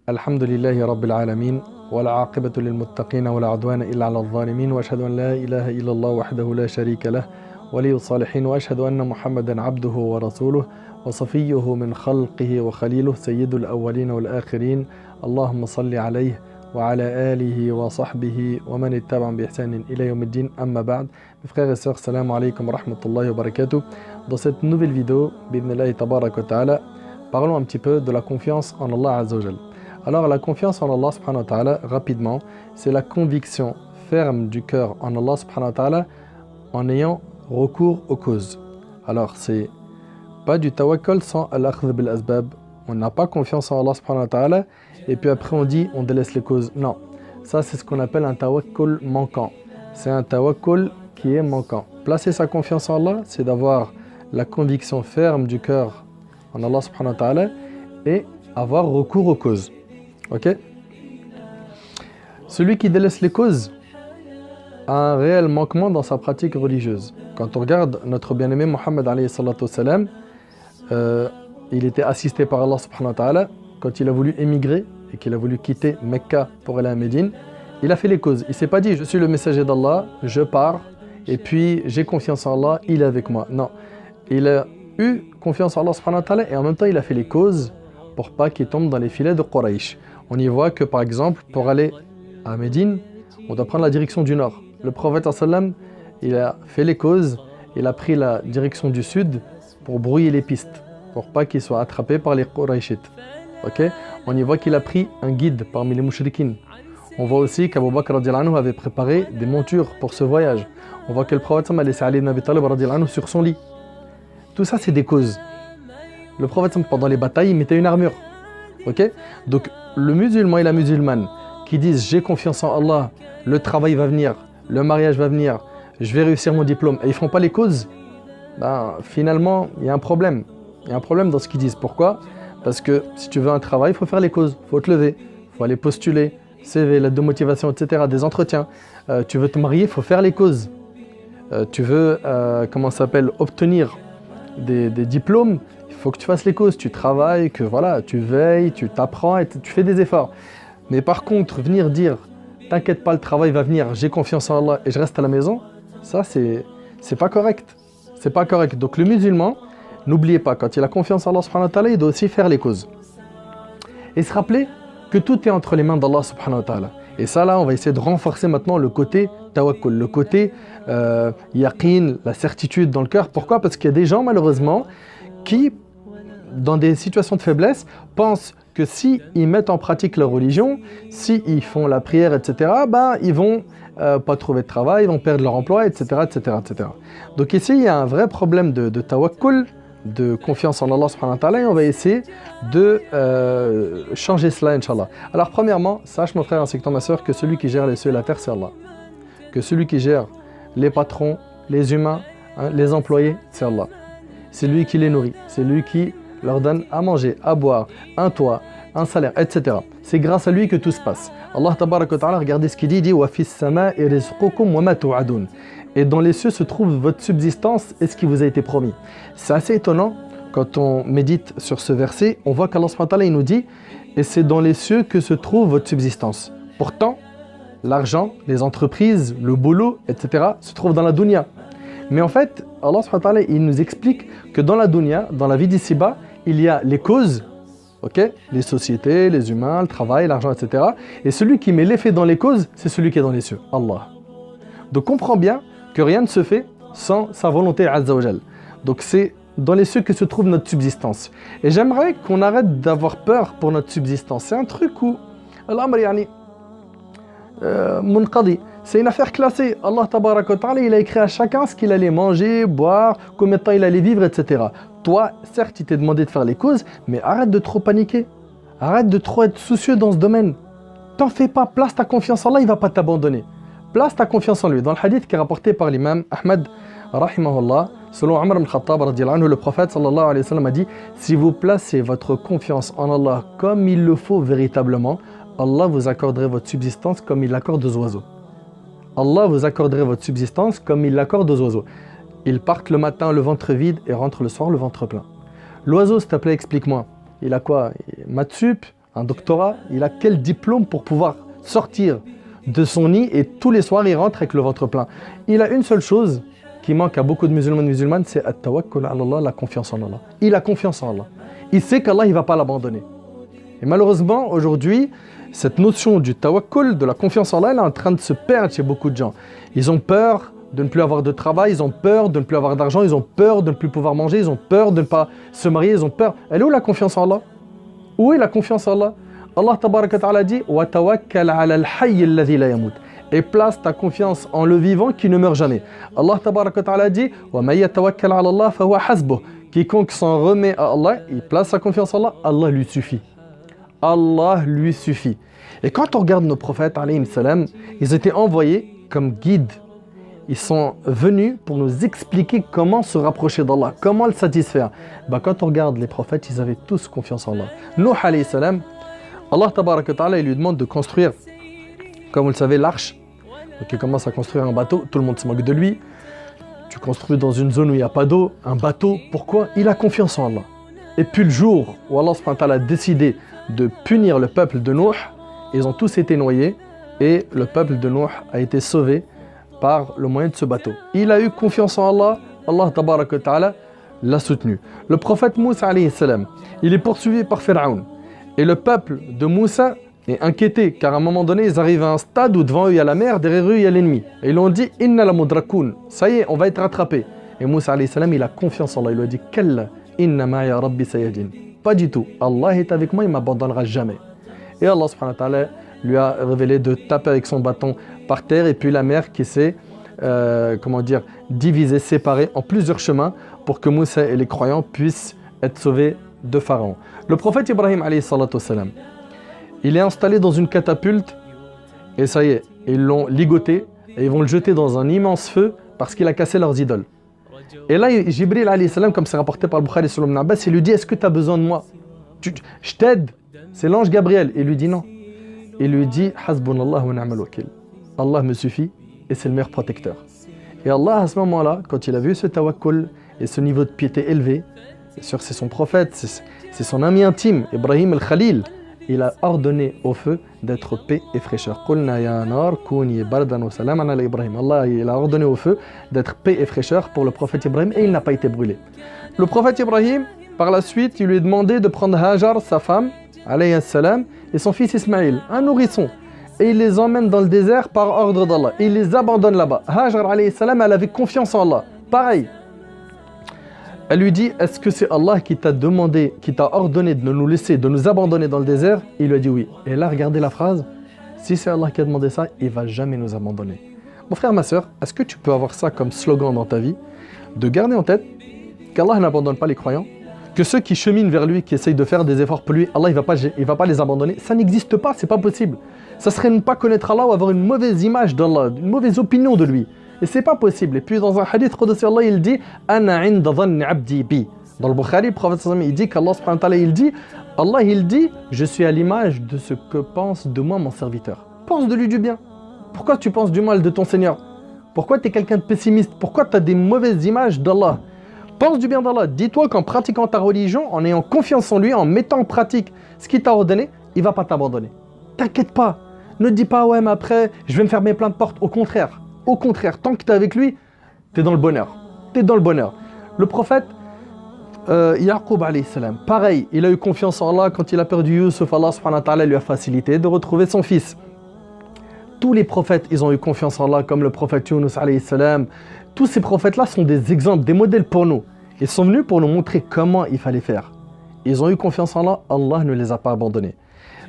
الحمد لله رب العالمين والعاقبة للمتقين ولا عدوان إلا على الظالمين وأشهد أن لا إله إلا الله وحده لا شريك له ولي الصالحين وأشهد أن محمدا عبده ورسوله وصفيه من خلقه وخليله سيد الأولين والآخرين اللهم صل عليه وعلى آله وصحبه ومن اتبع بإحسان إلى يوم الدين أما بعد. Mes frères et sœurs, salam alaikum wa rahmatullahi wa barakatuh. Dans cette nouvelle vidéo, bidnillahi tabarak wa ta'ala, parlons un petit peu de la confiance en Allah Azza wa Jal. Alors la confiance en Allah subhanahu wa ta'ala, rapidement, c'est la conviction ferme du cœur en Allah subhanahu wa ta'ala en ayant recours aux causes. Alors c'est pas du tawakkul sans al-akhdh bil asbab. On n'a pas confiance en Allah subhanahu wa ta'ala et puis après on dit on délaisse les causes. Non, ça c'est ce qu'on appelle un tawakkul manquant. C'est un tawakkul qui est manquant. Placer sa confiance en Allah, c'est d'avoir la conviction ferme du cœur en Allah subhanahu wa ta'ala et avoir recours aux causes. Ok? Celui qui délaisse les causes a un réel manquement dans sa pratique religieuse. Quand on regarde notre bien-aimé Mohammed alayhi salatu wassalam, il était assisté par Allah subhanahu wa ta'ala quand il a voulu émigrer et qu'il a voulu quitter Mecca pour aller à Médine. Il a fait les causes. Il ne s'est pas dit je suis le messager d'Allah, je pars et puis j'ai confiance en Allah, il est avec moi. Non, il a eu confiance en Allah subhanahu wa ta'ala et en même temps il a fait les causes pour pas qu'il tombe dans les filets de Quraysh. On y voit que par exemple pour aller à Médine, on doit prendre la direction du nord. Le prophète sallam, il a fait les causes, il a pris la direction du sud pour brouiller les pistes, pour pas qu'il soit attrapé par les Qurayshites. Okay? On y voit qu'il a pris un guide parmi les mouchriquines. On voit aussi qu'Abu Bakr radiyallahu anhu avait préparé des montures pour ce voyage. On voit que le prophète a laissé Ali ibn Abi Talib radiyallahu anhu sur son lit. Tout ça c'est des causes. Le prophète pendant les batailles il mettait une armure. Okay? Donc le musulman et la musulmane qui disent j'ai confiance en Allah, le travail va venir, le mariage va venir, je vais réussir mon diplôme et ils ne font pas les causes, ben, finalement il y a un problème. Il y a un problème dans ce qu'ils disent. Pourquoi? Parce que si tu veux un travail, il faut faire les causes, il faut te lever, il faut aller postuler, CV, lettre de motivation, etc., des entretiens. Tu veux te marier, il faut faire les causes. Tu veux, obtenir des diplômes, il faut que tu fasses les causes, tu travailles, que voilà, tu veilles, tu t'apprends et tu fais des efforts. Mais par contre, venir dire, t'inquiète pas, le travail va venir, j'ai confiance en Allah et je reste à la maison, ça c'est pas correct. C'est pas correct. Donc le musulman, n'oubliez pas, quand il a confiance en Allah subhanahu wa ta'ala, il doit aussi faire les causes. Et se rappeler que tout est entre les mains d'Allah subhanahu wa ta'ala. Et ça là, on va essayer de renforcer maintenant le côté tawakkul, le côté yaqin, la certitude dans le cœur. Pourquoi? Parce qu'il y a des gens malheureusement qui, dans des situations de faiblesse, pensent que si ils mettent en pratique leur religion, si ils font la prière, etc., ben, ils vont pas trouver de travail, ils vont perdre leur emploi, etc., etc., etc. Donc ici, il y a un vrai problème de tawakkul, de confiance en Allah subhanahu wa ta'ala et on va essayer de changer cela, Inch'Allah. Alors premièrement, sache mon frère ainsi que toi ma soeur que celui qui gère les cieux et la terre, c'est Allah. Que celui qui gère les patrons, les humains, hein, les employés, c'est Allah. C'est lui qui les nourrit, c'est lui qui leur donne à manger, à boire, un toit, un salaire, etc. C'est grâce à lui que tout se passe. Allah tabarak wa ta'ala, regardez ce qu'il dit, il dit « Wa fis sama'i rizqukum wa ma tu'adun » et dans les cieux se trouve votre subsistance et ce qui vous a été promis. C'est assez étonnant, quand on médite sur ce verset, on voit qu'Allah subhanahu wa ta'ala il nous dit « Et c'est dans les cieux que se trouve votre subsistance ». Pourtant, l'argent, les entreprises, le boulot, etc. se trouvent dans la dunya. Mais en fait, Allah subhanahu wa ta'ala il nous explique que dans la dunya, dans la vie d'ici-bas, il y a les causes, okay, les sociétés, les humains, le travail, l'argent, etc. Et celui qui met l'effet dans les causes, c'est celui qui est dans les cieux, Allah. Donc comprends bien que rien ne se fait sans sa volonté Azza wa Jal. Donc c'est dans les cieux que se trouve notre subsistance. Et j'aimerais qu'on arrête d'avoir peur pour notre subsistance. C'est un truc où l'amr yani munqadi. C'est une affaire classée. Allah tabarak wa ta'ala, il a écrit à chacun ce qu'il allait manger, boire, combien de temps il allait vivre, etc. Toi, certes, il t'est demandé de faire les causes, mais arrête de trop paniquer. Arrête de trop être soucieux dans ce domaine. T'en fais pas, place ta confiance en Allah, il ne va pas t'abandonner. Place ta confiance en lui. Dans le hadith qui est rapporté par l'imam Ahmad, rahimahullah, selon Omar ibn Khattab, le prophète sallallahu alayhi wa sallam a dit « Si vous placez votre confiance en Allah comme il le faut véritablement, Allah vous accorderait votre subsistance comme il l'accorde aux oiseaux. » Allah vous accorderait votre subsistance comme il l'accorde aux oiseaux. Ils partent le matin le ventre vide et rentrent le soir le ventre plein. L'oiseau, s'il te plaît, explique-moi. Il a quoi? Mathsup, un doctorat, il a quel diplôme pour pouvoir sortir de son nid et tous les soirs il rentre avec le ventre plein. Il a une seule chose qui manque à beaucoup de musulmans et musulmanes, c'est at-tawakkul ala Allah, la confiance en Allah. Il a confiance en Allah. Il sait qu'Allah il va pas l'abandonner. Et malheureusement, aujourd'hui, cette notion du tawakkul, de la confiance en Allah, elle est en train de se perdre chez beaucoup de gens. Ils ont peur de ne plus avoir de travail, ils ont peur de ne plus avoir d'argent, ils ont peur de ne plus pouvoir manger, ils ont peur de ne pas se marier, ils ont peur. Elle est où la confiance en Allah? Où est la confiance en Allah? Allah tabaraka ta'ala dit wa tawakkal ala al-hayy alladhi la yamut. Et place ta confiance en le vivant qui ne meurt jamais. Allah tabaraka ta'ala dit wa may yatawakkal ala Allah fa huwa hasbuh. Quiconque s'en remet à Allah, il place sa confiance en Allah, Allah lui suffit. Allah lui suffit. Et quand on regarde nos prophètes, alayhim salam, ils étaient envoyés comme guides. Ils sont venus pour nous expliquer comment se rapprocher d'Allah, comment le satisfaire. Quand on regarde les prophètes, ils avaient tous confiance en Allah. Nuh alayhi salam, Allah tabaraka wa ta'ala, il lui demande de construire, comme vous le savez, l'arche. Donc il commence à construire un bateau, tout le monde se moque de lui. Tu construis dans une zone où il n'y a pas d'eau, un bateau, pourquoi? Il a confiance en Allah. Et puis le jour où Allah subhanahu wa ta'ala a décidé de punir le peuple de Nuh, ils ont tous été noyés et le peuple de Nuh a été sauvé par le moyen de ce bateau. Il a eu confiance en Allah, Allah tabaraka wa ta'ala l'a soutenu. Le prophète Moussa alayhi salam, il est poursuivi par Pharaon. Et le peuple de Moussa est inquiété car à un moment donné, ils arrivent à un stade où devant eux il y a la mer, derrière eux il y a l'ennemi. Et ils l'ont dit Inna la mudrakoun, ça y est, on va être rattrapé. Et Moussa alayhi salam, il a confiance en Allah, il lui a dit Kalla inna ma'a rabbi sayadin. Pas du tout, Allah est avec moi, il ne m'abandonnera jamais. Et Allah subhanahu wa ta'ala lui a révélé de taper avec son bâton par terre et puis la mer qui s'est divisée, séparée en plusieurs chemins pour que Moussa et les croyants puissent être sauvés de Pharaon. Le prophète Ibrahim alayhi salatu wassalam, il est installé dans une catapulte et ça y est, ils l'ont ligoté et ils vont le jeter dans un immense feu parce qu'il a cassé leurs idoles. Et là, Jibril alayhi salam, comme c'est rapporté par le Bukhari sur Ibn Abbas, il lui dit, est-ce que tu as besoin de moi? Je t'aide. C'est l'ange Gabriel. Il lui dit non. Il lui dit, Hasbunallah wa ni'mal wakil. Allah me suffit et c'est le meilleur protecteur. Et Allah, à ce moment-là, quand il a vu ce tawakkul et ce niveau de piété élevé, bien sûr c'est son prophète, c'est son ami intime, Ibrahim al-Khalil, il a ordonné au feu d'être paix et fraîcheur. Allah il a ordonné au feu d'être paix et fraîcheur pour le prophète Ibrahim et il n'a pas été brûlé. Le prophète Ibrahim, par la suite, il lui a demandé de prendre Hajar, sa femme, alayhi salam, et son fils Ismaïl, un nourrisson. Et il les emmène dans le désert par ordre d'Allah. Il les abandonne là-bas. Hajar, alayhi salam, elle avait confiance en Allah. Pareil. Elle lui dit, est-ce que c'est Allah qui t'a demandé, qui t'a ordonné de nous laisser, de nous abandonner dans le désert? Il lui a dit oui. Et là, regardez la phrase. Si c'est Allah qui a demandé ça, il ne va jamais nous abandonner. Mon frère, ma soeur, est-ce que tu peux avoir ça comme slogan dans ta vie? De garder en tête qu'Allah n'abandonne pas les croyants, que ceux qui cheminent vers lui, qui essayent de faire des efforts pour lui, Allah il va pas les abandonner. Ça n'existe pas, c'est pas possible. Ça serait ne pas connaître Allah ou avoir une mauvaise image d'Allah, une mauvaise opinion de lui. Et c'est pas possible. Et puis dans un hadith, Allah il dit Ana inda dhanni abdi bi. Dans le Bukhari, le prophète il dit qu'Allah subhanahu wa ta'ala il dit Allah il dit je suis à l'image de ce que pense de moi mon serviteur. Pense de lui du bien. Pourquoi tu penses du mal de ton Seigneur? Pourquoi tu es quelqu'un de pessimiste? Pourquoi tu as des mauvaises images d'Allah? Pense du bien d'Allah. Dis-toi qu'en pratiquant ta religion, en ayant confiance en lui, en mettant en pratique ce qu'il t'a ordonné, il ne va pas t'abandonner. T'inquiète pas. Ne te dis pas ouais mais après je vais me fermer plein de portes. Au contraire, tant que tu es avec lui, tu es dans le bonheur. Tu es dans le bonheur. Le prophète Yaqub alayhi salam, pareil, il a eu confiance en Allah quand il a perdu Yusuf. Allah subhanahu wa ta'ala lui a facilité de retrouver son fils. Tous les prophètes, ils ont eu confiance en Allah, comme le prophète Yunus alayhi salam. Tous ces prophètes-là sont des exemples, des modèles pour nous. Ils sont venus pour nous montrer comment il fallait faire. Ils ont eu confiance en Allah, Allah ne les a pas abandonnés.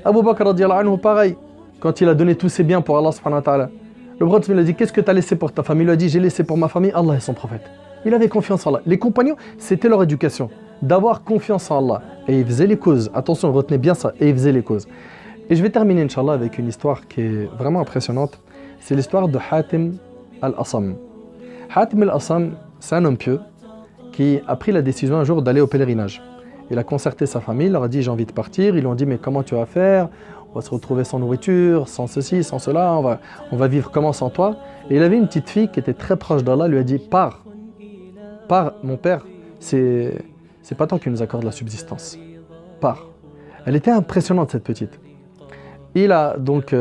Abu Bakr radiyallahu anhu, pareil, quand il a donné tous ses biens pour Allah subhanahu wa ta'ala, le prophète lui a dit, qu'est-ce que tu as laissé pour ta famille? Il lui a dit, j'ai laissé pour ma famille Allah et son prophète. Il avait confiance en Allah. Les compagnons, c'était leur éducation, d'avoir confiance en Allah. Et ils faisaient les causes. Attention, retenez bien ça. Et ils faisaient les causes. Et je vais terminer, Inch'Allah, avec une histoire qui est vraiment impressionnante. C'est l'histoire de Hatim al-Asam. Hatim al-Asam, c'est un homme pieux qui a pris la décision un jour d'aller au pèlerinage. Il a concerté sa famille, il leur a dit, j'ai envie de partir. Ils lui ont dit, mais comment tu vas faire? On va se retrouver sans nourriture, sans ceci, sans cela, on va vivre comment sans toi? Et il avait une petite fille qui était très proche d'Allah, lui a dit, pars, mon père, c'est pas toi qui nous accorde la subsistance, pars. Elle était impressionnante cette petite. Il a donc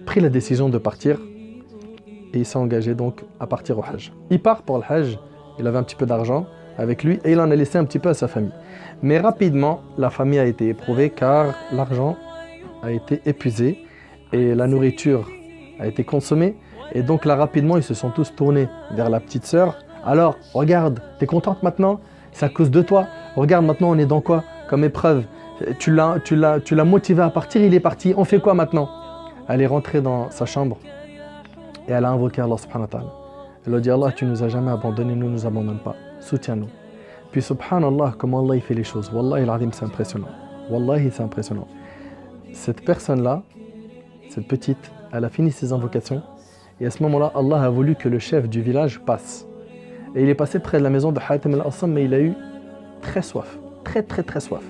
pris la décision de partir et il s'est engagé donc à partir au Hajj. Il part pour le Hajj, il avait un petit peu d'argent avec lui et il en a laissé un petit peu à sa famille. Mais rapidement, la famille a été éprouvée car l'argent a été épuisé et la nourriture a été consommée. Et donc là, rapidement, ils se sont tous tournés vers la petite sœur. Alors, regarde, t'es contente maintenant? C'est à cause de toi. Regarde, maintenant, on est dans quoi comme épreuve? Tu l'as motivé à partir, il est parti. On fait quoi maintenant? Elle est rentrée dans sa chambre et elle a invoqué Allah subhanahu wa ta'ala. Elle a dit, Allah, tu nous as jamais abandonnés, ne nous abandonne pas. Soutiens-nous. Puis subhanallah, comment Allah il fait les choses. Wallahi al-azim, c'est impressionnant. Wallahi, c'est impressionnant. Cette personne-là, cette petite, elle a fini ses invocations. Et à ce moment-là, Allah a voulu que le chef du village passe. Et il est passé près de la maison de Hatim al-Assam, mais il a eu très soif. Très soif.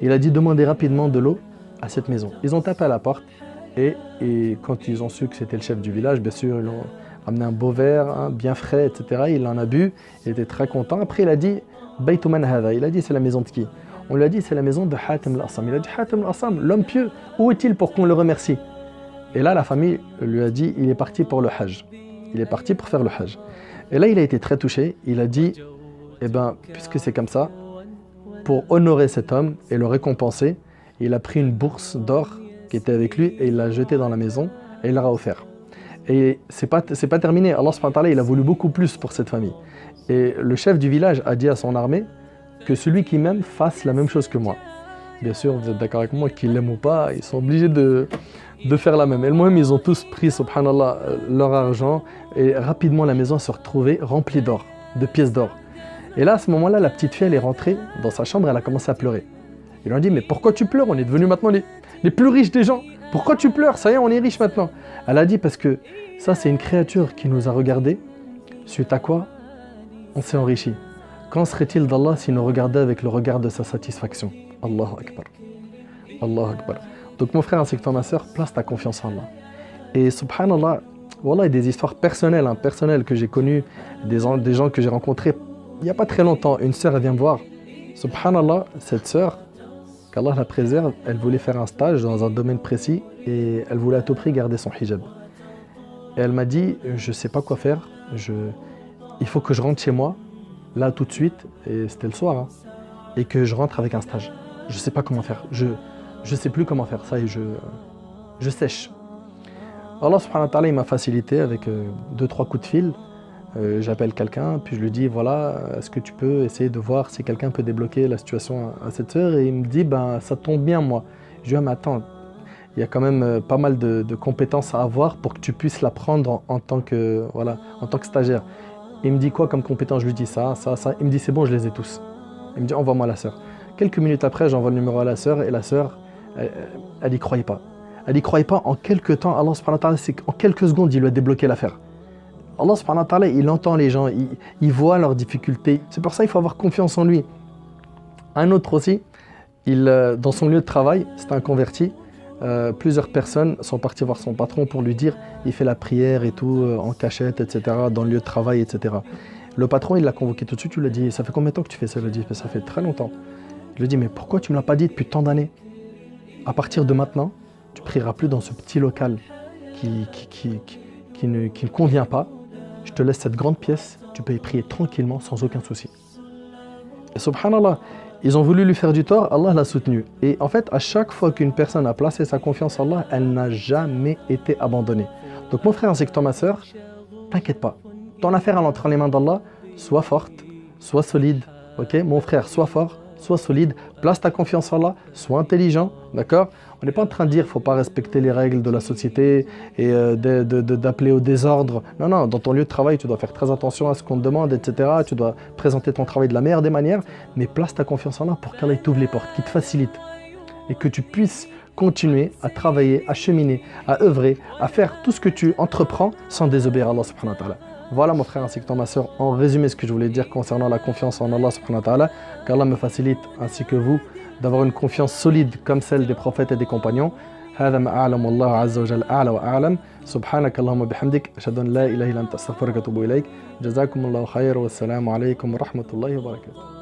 Il a dit demander rapidement de l'eau à cette maison. Ils ont tapé à la porte et quand ils ont su que c'était le chef du village, bien sûr, ils ont amené un beau verre, hein, bien frais, etc. Il en a bu, il était très content. Après, il a dit Baytu man hadha. Il a dit c'est la maison de qui? On lui a dit c'est la maison de Hatim al-Assam. Il a dit Hatim al-Assam, l'homme pieux, où est-il pour qu'on le remercie? Et là, la famille lui a dit il est parti pour le Hajj. Il est parti pour faire le Hajj. Et là, il a été très touché. Il a dit eh bien, puisque c'est comme ça, pour honorer cet homme et le récompenser, il a pris une bourse d'or qui était avec lui et il l'a jetée dans la maison et il leur a offert. Et c'est pas terminé. Allah subhanahu wa ta'ala, il a voulu beaucoup plus pour cette famille. Et le chef du village a dit à son armée que celui qui m'aime fasse la même chose que moi. Bien sûr, vous êtes d'accord avec moi, qu'ils l'aiment ou pas, ils sont obligés de faire la même. Et moi-même, ils ont tous pris, subhanallah, leur argent et rapidement la maison s'est retrouvée remplie d'or, de pièces d'or. Et là, à ce moment-là, la petite fille, elle est rentrée dans sa chambre, elle a commencé à pleurer. Ils lui ont dit, mais pourquoi tu pleures? On est devenus maintenant les plus riches des gens. Pourquoi tu pleures? Ça y est, on est riches maintenant. Elle a dit, parce que ça, c'est une créature qui nous a regardés, suite à quoi on s'est enrichi. Qu'en serait-il d'Allah s'il nous regardait avec le regard de sa satisfaction? Allahu Akbar. Allahu Akbar. Donc mon frère ainsi que toi, ma soeur, place ta confiance en Allah. Et subhanallah, voilà, il y a des histoires personnelles, personnelles que j'ai connues, des gens que j'ai rencontrés il n'y a pas très longtemps. Une sœur, elle vient me voir. Subhanallah, cette sœur, qu'Allah la préserve, elle voulait faire un stage dans un domaine précis et elle voulait à tout prix garder son hijab. Et elle m'a dit, je ne sais pas quoi faire, il faut que je rentre chez moi, là tout de suite, et c'était le soir, hein, et que je rentre avec un stage. Je ne sais pas comment faire, je ne sais plus comment faire, ça y est, je sèche. Allah subhanahu wa ta'ala, il m'a facilité avec 2-3 coups de fil. J'appelle quelqu'un, puis je lui dis voilà, est-ce que tu peux essayer de voir si quelqu'un peut débloquer la situation à cette sœur? Et il me dit ben ça tombe bien moi. Je lui dis ah, mais attends, il y a quand même pas mal de compétences à avoir pour que tu puisses l'apprendre en tant que stagiaire. Il me dit quoi comme compétences? Je lui dis ça. Il me dit c'est bon, je les ai tous. Il me dit envoie-moi la sœur. Quelques minutes après, j'envoie le numéro à la sœur et la sœur, elle y croyait pas. Elle y croyait pas. En quelques temps, Allah subhanahu wa ta'ala, en quelques secondes, il lui a débloqué l'affaire. Allah subhanahu wa ta'ala, il entend les gens, il voit leurs difficultés. C'est pour ça qu'il faut avoir confiance en lui. Un autre aussi, dans son lieu de travail, c'est un converti. Plusieurs personnes sont parties voir son patron pour lui dire il fait la prière et tout, en cachette, etc., dans le lieu de travail, etc. Le patron, il l'a convoqué tout de suite, il lui a dit ça fait combien de temps que tu fais ça? Il lui a dit ça fait très longtemps. Il lui a dit mais pourquoi tu ne me l'as pas dit depuis tant d'années? À partir de maintenant, tu ne prieras plus dans ce petit local qui ne convient pas. Je te laisse cette grande pièce, tu peux y prier tranquillement, sans aucun souci. Et subhanallah, ils ont voulu lui faire du tort, Allah l'a soutenu. Et en fait, à chaque fois qu'une personne a placé sa confiance en Allah, elle n'a jamais été abandonnée. Donc mon frère ainsi que toi, ma soeur, t'inquiète pas. Ton affaire, elle entre les mains d'Allah, sois forte, sois solide. Ok, mon frère, sois fort, sois solide, place ta confiance en Allah, sois intelligent, d'accord? On n'est pas en train de dire qu'il ne faut pas respecter les règles de la société et d'appeler au désordre. Non, non, dans ton lieu de travail, tu dois faire très attention à ce qu'on te demande, etc. Tu dois présenter ton travail de la meilleure des manières, mais place ta confiance en Allah pour qu'Allah t'ouvre les portes, qu'il te facilite et que tu puisses continuer à travailler, à cheminer, à œuvrer, à faire tout ce que tu entreprends sans désobéir à Allah subhanahu wa ta'ala. Voilà mon frère ainsi que toi ma soeur, en résumé ce que je voulais dire concernant la confiance en Allah subhanahu wa ta'ala, qu'Allah me facilite ainsi que vous d'avoir une confiance solide comme celle des prophètes et des compagnons. هذا ما أعلم والله عز وجل أعلى وأعلم سبحانك اللهم وبحمدك أشهد أن لا إله إلا أنت أستغفرك وأتوب إليك جزاكم الله خير والسلام عليكم ورحمة الله وبركاته.